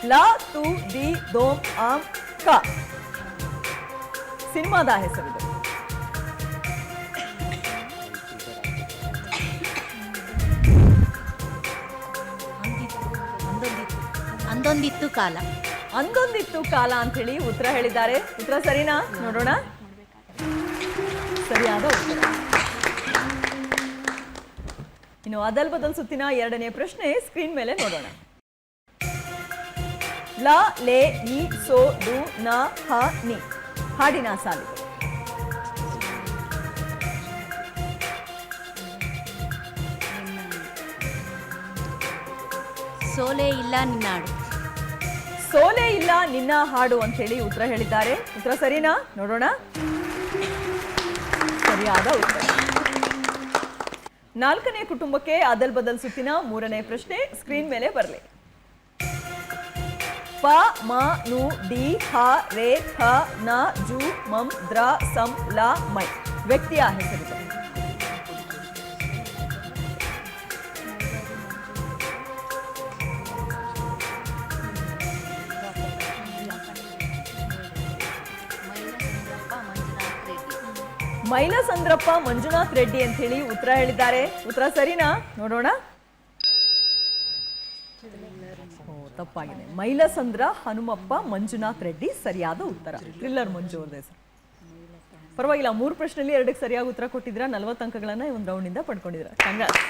ಲಾ ತು the ದೋಮ್ am ಕ ಸಿನಿಮಾದ ಹೆಸರಿದೆ. ಅಂದೊಂದಿತ್ತು ಕಾಲ. ಅಂದೊಂದಿತ್ತು ಕಾಲ ಅಂತ ಹೇಳಿ ಉತ್ತರ ಹೇಳಿದ್ದಾರೆ. ಉತ್ತರ ಸರಿನಾ? ನೋಡೋಣ. ಸರಿಯಾದ ಉತ್ತರ. ಇನ್ನು ಅದಲ್ ಬದಲ್ ಸುತ್ತಿನ ಎರಡನೇ ಪ್ರಶ್ನೆ ಸ್ಕ್ರೀನ್ ಮೇಲೆ ನೋಡೋಣ. ಲ ಲೇ ನಿ ಸೋ ಡು ನ ಹ ನಿ ಹಾಡಿನ ಸಾಲಿಗೆ. ಸೋಲೆ ಇಲ್ಲ ನಿನ್ನಾಡು. ಸೋಲೆ ಇಲ್ಲ ನಿನ್ನ ಹಾಡು ಅಂತ ಹೇಳಿ ಉತ್ತರ ಹೇಳಿದ್ದಾರೆ. ಉತ್ತರ ಸರಿನಾ? ನೋಡೋಣ. ಸರಿಯಾದ ಉತ್ತರ. ನಾಲ್ಕನೇ ಕುಟುಂಬಕ್ಕೆ ಅದಲ್ ಬದಲ್ ಸುತ್ತಿನ ಮೂರನೇ ಪ್ರಶ್ನೆ ಸ್ಕ್ರೀನ್ ಮೇಲೆ ಬರಲಿ. ಪ ಮ ನು ಡಿ ಹ ರೇ ಥ ನ ಜು ಮಂ ದ್ರ ಸಂ ಲ ಮೈ ವ್ಯಕ್ತಿಯ ಹೆಸರಿದೆ. ಮೈಲಸಂದ್ರಪ್ಪ ಮಂಜುನಾಥ್ ರೆಡ್ಡಿ ಅಂತ ಹೇಳಿ ಉತ್ತರ ಹೇಳಿದ್ದಾರೆ. ಉತ್ತರ ಸರಿನಾ? ನೋಡೋಣ. ತಪ್ಪಾಗಿದೆ. ಮೈಲಸಂದ್ರ ಹನುಮಪ್ಪ ಮಂಜುನಾಥ್ ರೆಡ್ಡಿ ಸರಿಯಾದ ಉತ್ತರ. ಥ್ರಿಲ್ಲರ್ ಮಂಜು ಅವ್ರದ್ದು ಹೆಸರು. ಪರವಾಗಿಲ್ಲ, 3 ಪ್ರಶ್ನೆಯಲ್ಲಿ 2ಕ್ಕೆ ಸರಿಯಾಗಿ ಉತ್ತರ ಕೊಟ್ಟಿದ್ರ. 40 ಅಂಕಗಳನ್ನ ಒಂದು ರೌಂಡ್ ಇಂದ ಪಡ್ಕೊಂಡಿದ್ರ. ಕಂಗ್ರಾಟ್ಸ್.